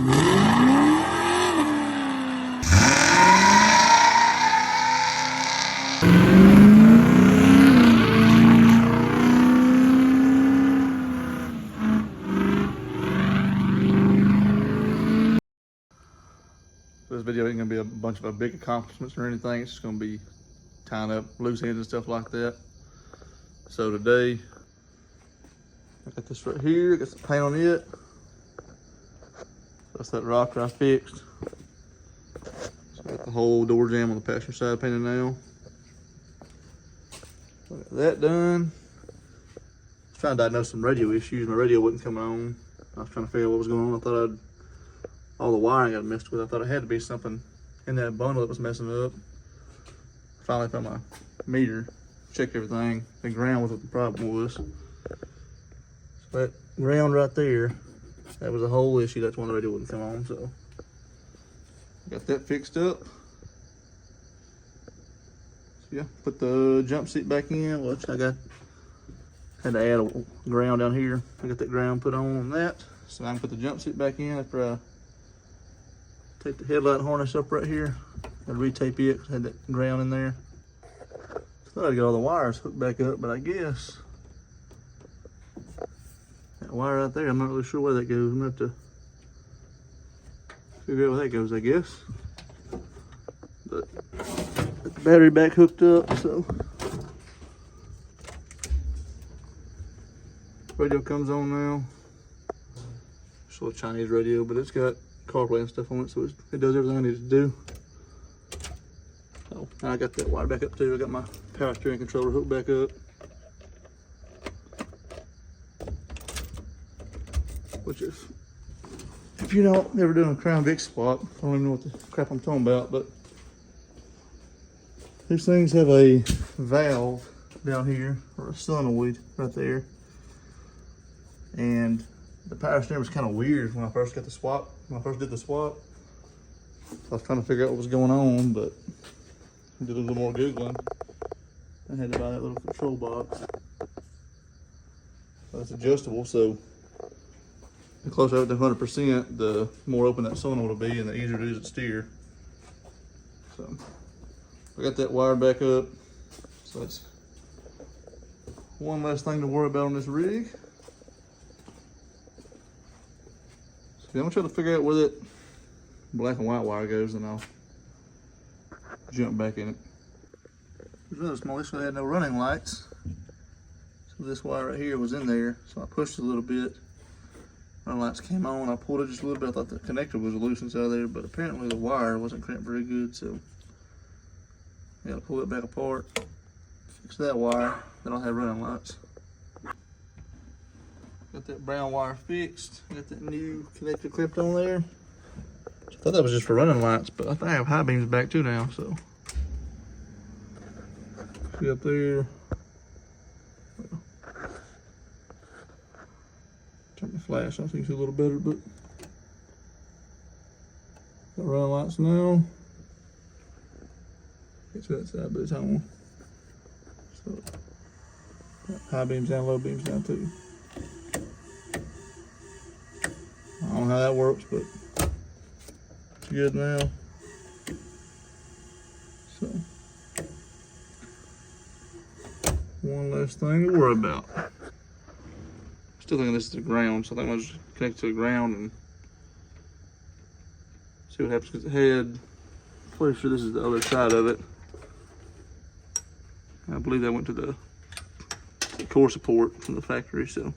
This video ain't gonna be a bunch of big accomplishments or anything. It's just gonna be tying up loose ends and stuff like that. So today, I got this right here, got some paint on it. That's that rocker I fixed. So I got the whole door jamb on the passenger side painted now. So I got that done. I was trying to diagnose some radio issues. My radio wasn't coming on. I was trying to figure out what was going on. I thought all the wiring got messed with. I thought it had to be something in that bundle that was messing up. Finally found my meter, checked everything. The ground was what the problem was. So that ground right there, that was a whole issue. That's why the radio wouldn't come on. So got that fixed up. So yeah, put the jump seat back in, which I had to add a ground down here. I got that ground put on that. So I can put the jump seat back in after I take the headlight harness up right here. Gotta retape it, had that ground in there. Thought I'd get all the wires hooked back up, but I guess that wire right there, I'm not really sure where that goes. I'm gonna have to figure out where that goes, I guess. But got the battery back hooked up, so radio comes on now. It's a little Chinese radio, but it's got CarPlay and stuff on it, so it does everything I need it to do. Oh, and I got that wire back up too. I got my power steering controller hooked back up. Which is, if you don't ever doing a Crown Vic swap, I don't even know what the crap I'm talking about, but these things have a valve down here, or a solenoid right there. And the power steering was kind of weird when I first got the swap. When I first did the swap, I was trying to figure out what was going on, but I did a little more Googling. I had to buy that little control box. It's adjustable, so the closer I get to 100%, the more open that solenoid will be and the easier it is to steer. So I got that wired back up. So that's one less thing to worry about on this rig. I'm gonna try to figure out where that black and white wire goes, and I'll jump back in it. It's really small. This one had no running lights, so this wire right here was in there. So I pushed it a little bit. Running lights came on. I pulled it just a little bit. I thought the connector was loose inside there, but apparently the wire wasn't crimped very good. So I gotta pull it back apart, fix that wire. Then I'll have running lights. Got that brown wire fixed. Got that new connector clipped on there. I thought that was just for running lights, but I think I have high beams back too now, so. See up there. Turn the flash on so you can see a little better, but got running lights now. Can't see that side, but it's on. So got high beams down, low beams down too. I don't know how that works, but it's good now. So, one less thing to worry about. Still thinking this is the ground, so I think I'll just connect to the ground and see what happens with the head. I'm pretty sure this is the other side of it. I believe that went to the core support from the factory, so.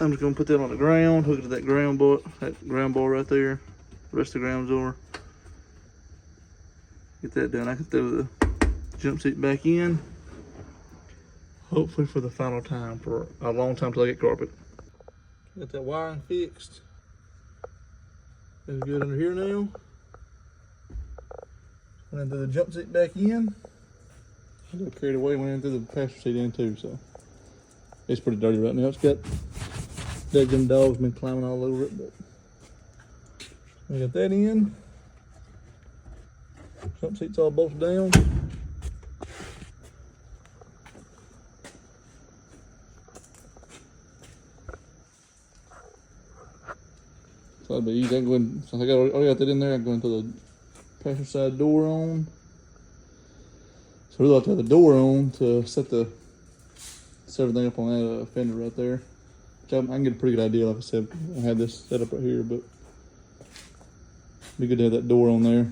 I'm just gonna put that on the ground, hook it to that ground bar right there. The rest of the ground's over. Get that done. I can throw the jump seat back in. Hopefully for the final time, for a long time till I get carpet. Got that wiring fixed. It's good under here now. Went into the jump seat back in. I got carried away, went into the passenger seat in too, so. It's pretty dirty right now. It's got them dogs been climbing all over it, but we got that in. Jump seat's all bolted down. So that'd be easy. I can go in, so I already got that in there. I can go into the passenger side door on. So we have to have the door on to set everything up on that fender right there. Which I can get a pretty good idea. Like I said, I had this set up right here, but it'd be good to have that door on there.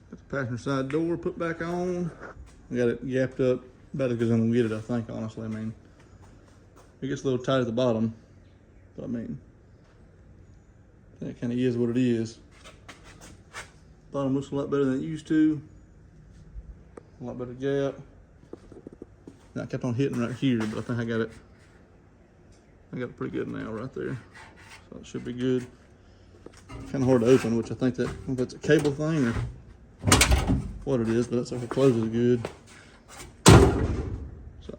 Got the passenger side door put back on. We got it gapped up about as good as I'm gonna get it, I think, honestly. I mean, it gets a little tight at the bottom, but I mean, that kind of is what it is. Bottom looks a lot better than it used to. A lot better gap. And I kept on hitting right here, but I think I got it pretty good now right there. So it should be good. Kind of hard to open, which I think that, I don't know if that's a cable thing or what it is, but that's like it closes good. So,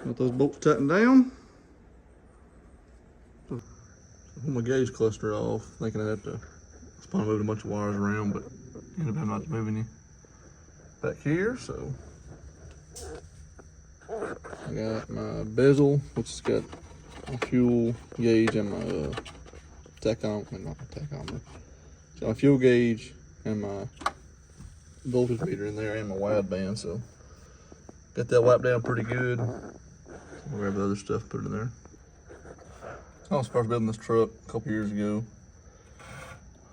got those bolts tightened down. So, pull my gauge cluster off, thinking I'd have to probably move a bunch of wires around, but ended up not moving any back here. So I got my bezel, which has got my fuel gauge and my tachometer, not my tachometer. So my fuel gauge and my voltage meter in there and my wideband. So got that wiped down pretty good. I'll grab the other stuff, put it in there. I was first building this truck a couple years ago.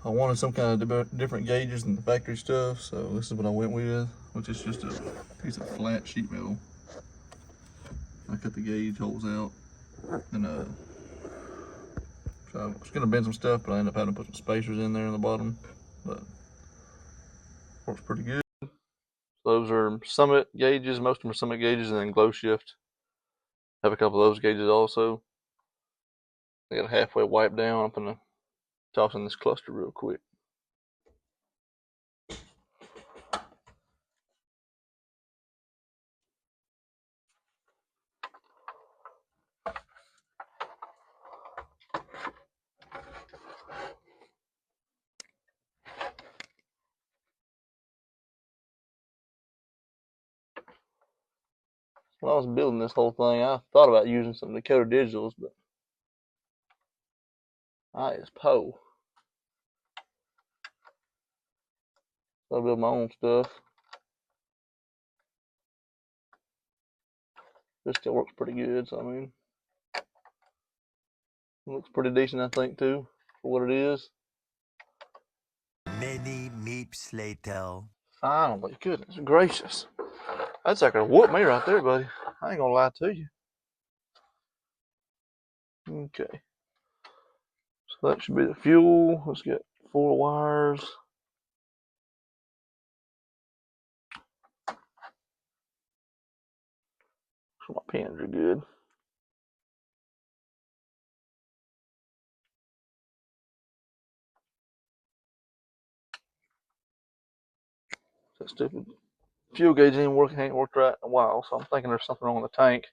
I wanted some kind of different gauges than the factory stuff, so this is what I went with, which is just a piece of flat sheet metal. I cut the gauge holes out, and so I was gonna bend some stuff, but I ended up having to put some spacers in there in the bottom, but works pretty good. Those are Summit gauges. Most of them are Summit gauges, and then Glow Shift. Have a couple of those gauges also. They got halfway wiped down. I'm gonna toss in this cluster real quick. When I was building this whole thing, I thought about using some Dakota Digitals, but I is po. So I build my own stuff. This still works pretty good, so I mean, it looks pretty decent, I think, too, for what it is. Many meeps later. Finally, goodness gracious. That's like gonna whoop me right there, buddy. I ain't gonna lie to you. Okay. So that should be the fuel. Let's get 4 wires. So my pins are good. That stupid fuel gauge ain't worked right in a while, so I'm thinking there's something wrong with the tank.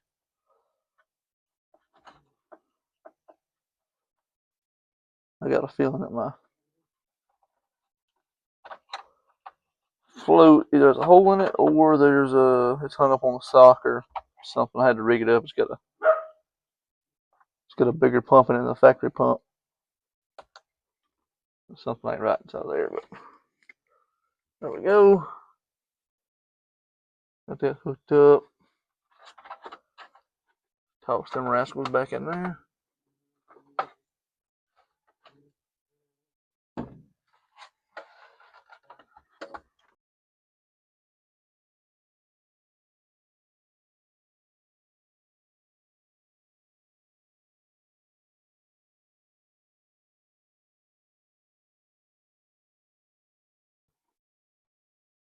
I got a feeling that my float, either there's a hole in it or it's hung up on the sock or something. I had to rig it up. It's got a bigger pump in it than the factory pump. Something ain't right inside there, but there we go. Got that hooked up. Toss them rascals back in there.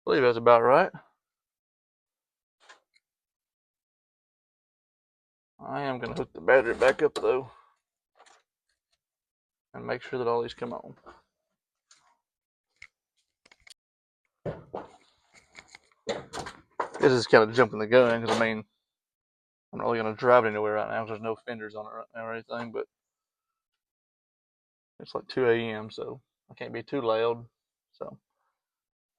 I believe that's about right. I am going to hook the battery back up though and make sure that all these come on. This is kind of jumping the gun because I mean, I'm not really going to drive it anywhere right now because there's no fenders on it right now or anything, but it's like 2 a.m. so I can't be too loud. So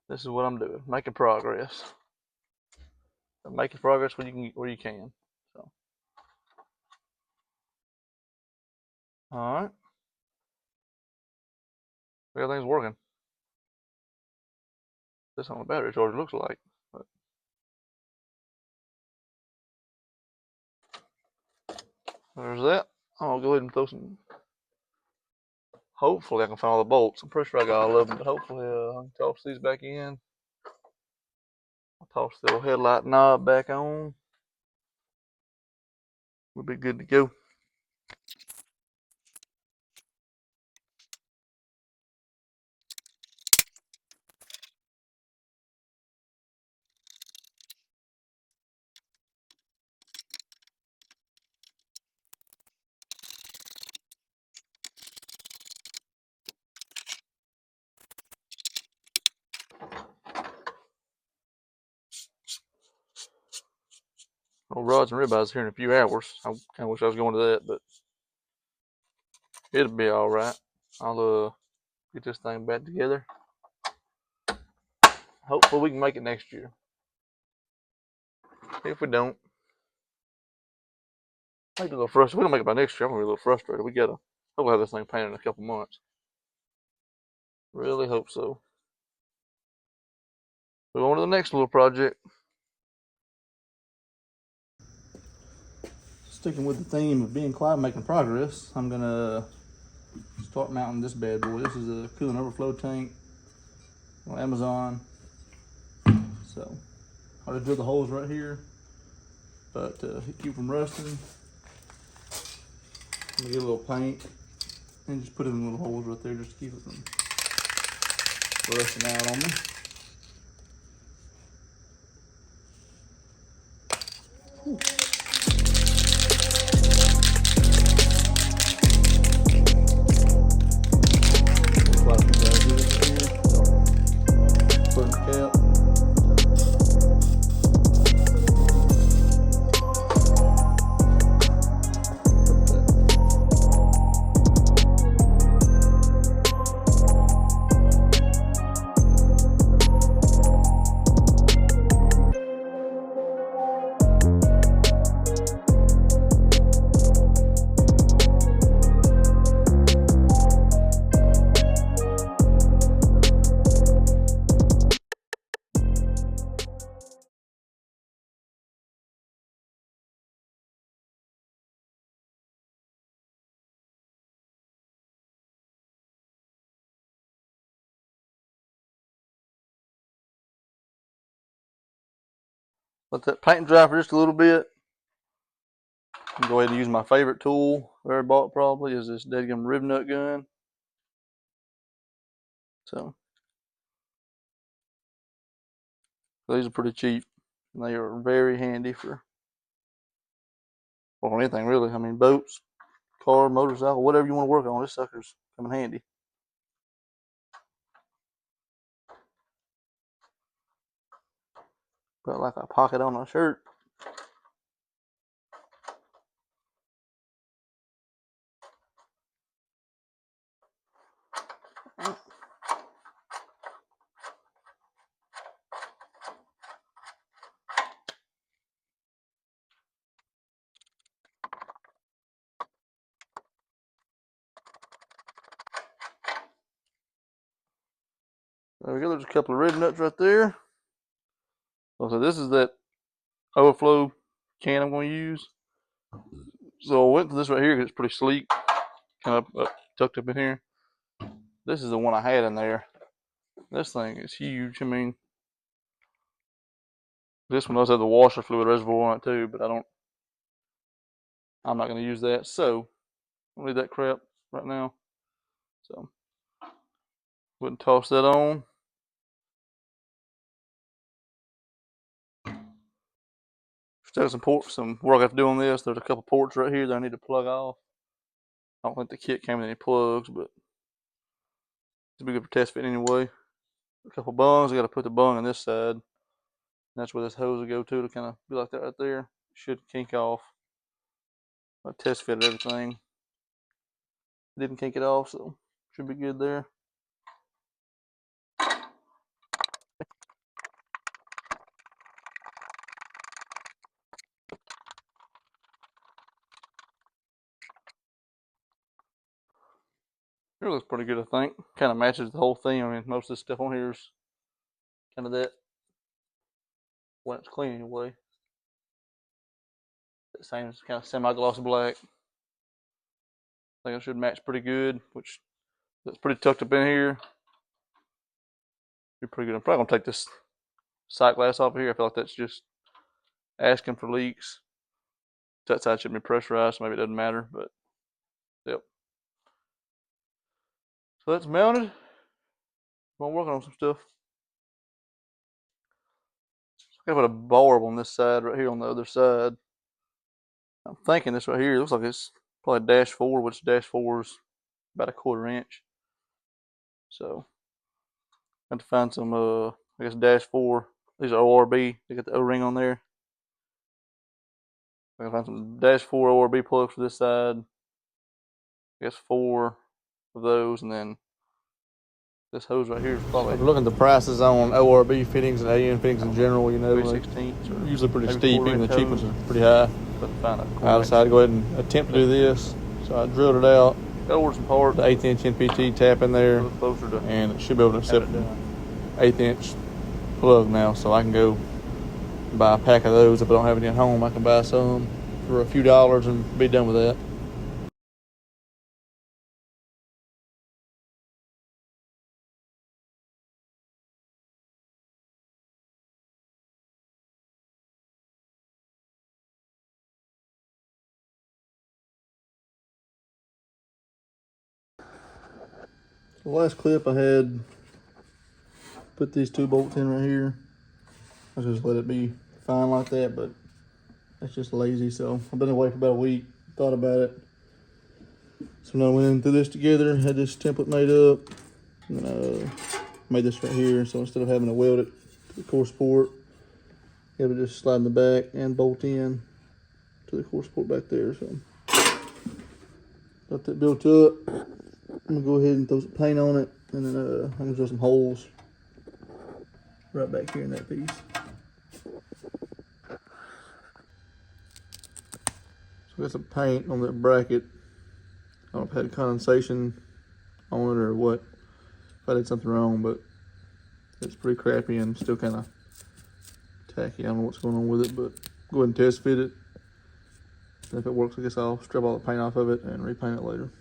this is what I'm doing, making progress. So making progress where you can. So All right. Everything's working. This on the battery charger looks like. But there's that. I'm gonna go ahead and throw some. Hopefully I can find all the bolts. I'm pretty sure I got all of them, but hopefully I can toss these back in. I'll toss the old headlight knob back on. We'll be good to go. Old rods and ribeyes here in a few hours. I kind of wish I was going to that, but it'll be all right. I'll get this thing back together. Hopefully we can make it next year. If we don't, I get a little frustrated. If we don't make it by next year, I'm gonna be a little frustrated. We gotta hopefully have this thing painted in a couple months. Really hope so. Move on to the next little project. Sticking with the theme of being quiet and making progress, I'm gonna start mounting this bad boy. This is a coolant overflow tank on Amazon. So I'll just drill the holes right here, but keep from rusting, I'm gonna get a little paint and just put it in little holes right there just to keep it from rusting out on me. Let that paint dry for just a little bit. I'm go ahead and use my favorite tool I ever bought probably is this Dedgum rib nut gun. So these are pretty cheap and they are very handy for anything really. I mean boats, car, motorcycle, whatever you want to work on, this sucker's come in handy. Got like a pocket on my shirt. There we go, there's a couple of rib nuts right there. So this is that overflow can I'm going to use. So I went to this right here because it's pretty sleek, kind of tucked up in here. This is the one I had in there. This thing is huge. I mean, this one does have the washer fluid reservoir on it too, but I'm not going to use that. So I'll leave that crap right now. So wouldn't toss that on. Still some work I have to do on this. There's a couple ports right here that I need to plug off. I don't think the kit came with any plugs, but it's be good for test fit anyway. A couple bungs. I got to put the bung on this side. That's where this hose will go to kind of be like that right there. Should kink off. I test fitted everything. Didn't kink it off, so should be good there. It looks pretty good, I think. Kind of matches the whole theme. I mean, most of this stuff on here is kind of that when it's clean anyway. The same kind of semi-gloss black. I think it should match pretty good, which it's pretty tucked up in here. Be pretty good. I'm probably gonna take this sight glass off of here. I feel like that's just asking for leaks. That side should be pressurized, so maybe it doesn't matter, but yep. So that's mounted. I'm working on some stuff. I gotta put a bulb on this side right here on the other side. I'm thinking this right here looks like it's probably dash 4, which dash 4 is about a 1/4 inch. So I have to find some I guess dash 4. These are ORB. They got the O-ring on there. I can find some dash 4 ORB plugs for this side. I guess 4 of those, and then this hose right here is probably. If you're looking at the prices on ORB fittings and AN fittings in general, you know, 3/16 usually pretty steep. Even the cheap ones are pretty high. I decided to go ahead and attempt to do this, so I drilled it out. Got ordered some parts. The 1/8 inch NPT tap in there, and it should be able to accept an 1/8 inch plug now. So I can go buy a pack of those. If I don't have any at home, I can buy some for a few dollars and be done with that. The last clip I had put these 2 bolts in right here. I just let it be fine like that, but that's just lazy. So I've been away for about a week, thought about it. So now I went in through this together, had this template made up, and made this right here. So instead of having to weld it to the core support, you have to just slide in the back and bolt in to the core support back there. So got that built up. I'm gonna go ahead and throw some paint on it, and then I'm gonna drill some holes right back here in that piece. So I got some paint on that bracket. I don't know if it had condensation on it or what, if I did something wrong, but it's pretty crappy and still kind of tacky. I don't know what's going on with it, but go ahead and test fit it. And if it works, I guess I'll strip all the paint off of it and repaint it later.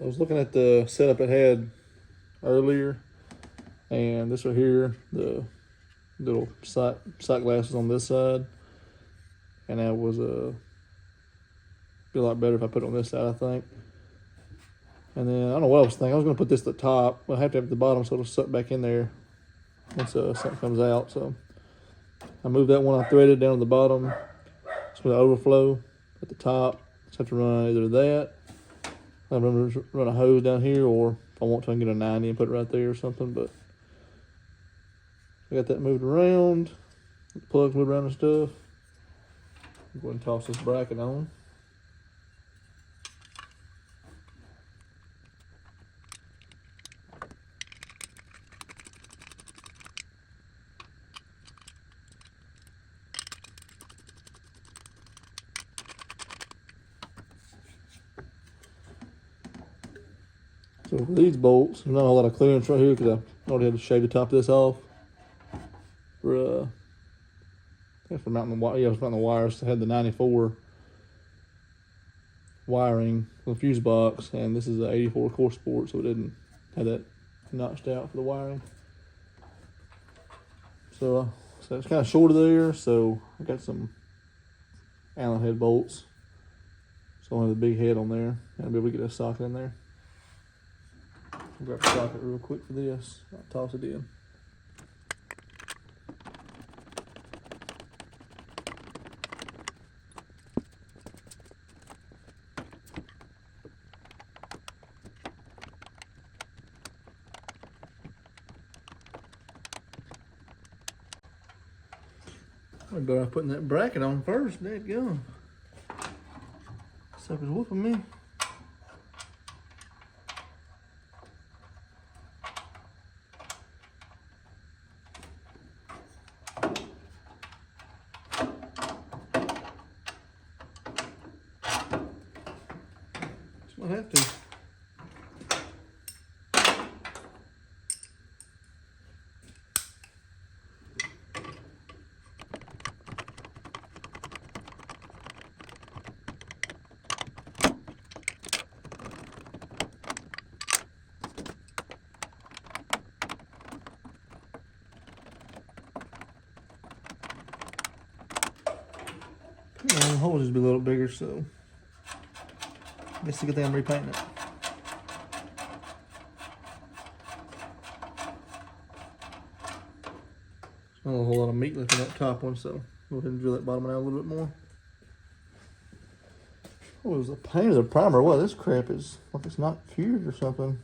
I was looking at the setup it had earlier, and this right here, the little sight glasses on this side, and that was be a lot better if I put it on this side, I think. And then I don't know what I was thinking. I was going to put this at the top, but I have to have it at the bottom so it'll suck back in there once something comes out. So I moved that one I threaded down to the bottom. It's going to overflow at the top. Just have to run either that. I'm going to run a hose down here, or if I want to, I can get a 90 and put it right there or something. But I got that moved around. The plugs moved around and stuff. I'm going to toss this bracket on. So for these bolts, there's not a lot of clearance right here because I already had to shave the top of this off. For for mounting the wire, I was mounting the wires. I had the 94 wiring for the fuse box, and this is an 84 core sport, so it didn't have that notched out for the wiring. So it's kind of short of there, so I got some Allen head bolts. So I have the big head on there, and I'll be able to get a socket in there. I'll grab a socket real quick for this. I'll toss it in. I'm better off putting that bracket on first. There you go. Sucker's whooping me. Don't have to. The holes just be a little bigger, so I guess a good thing I'm repainting it. Not a whole lot of meat left in that top one, so go ahead and drill that bottom one out a little bit more. Oh, it was the paint of the primer. What, this crap is like it's not cured or something.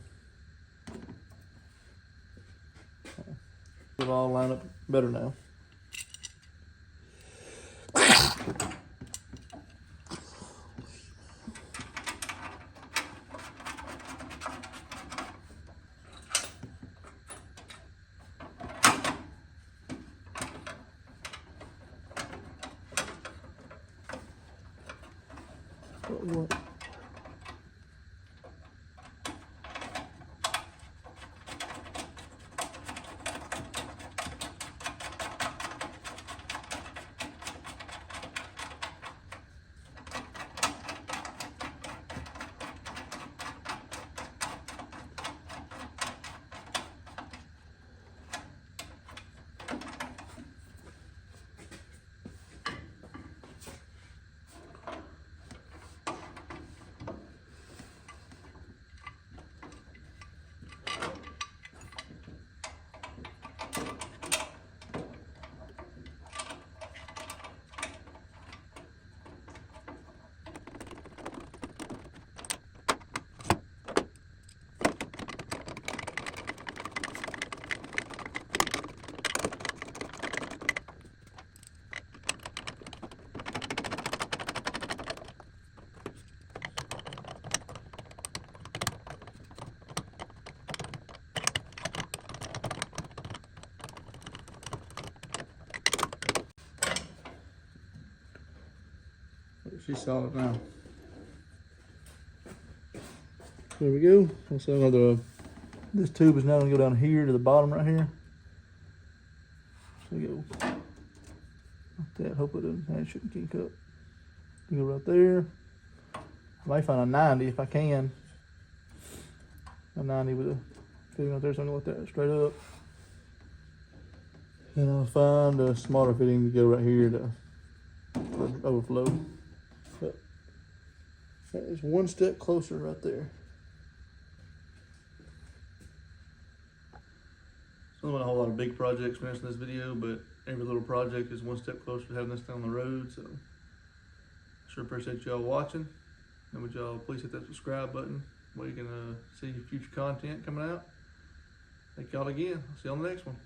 It'll all line up better now. What? She's solid now. There we go. So another, this tube is now going to go down here to the bottom right here. So we go like that. Hopefully it shouldn't kink up. You go right there. I might find a 90 if I can. A 90 with a fitting right there, something like that, straight up. And I'll find a smaller fitting to go right here to overflow. But that is one step closer right there. So not a whole lot of big projects mentioned in this video, but every little project is one step closer to having this down the road. So sure appreciate y'all watching. And would y'all please hit that subscribe button where you can see future content coming out. Thank y'all again. I'll see you on the next one.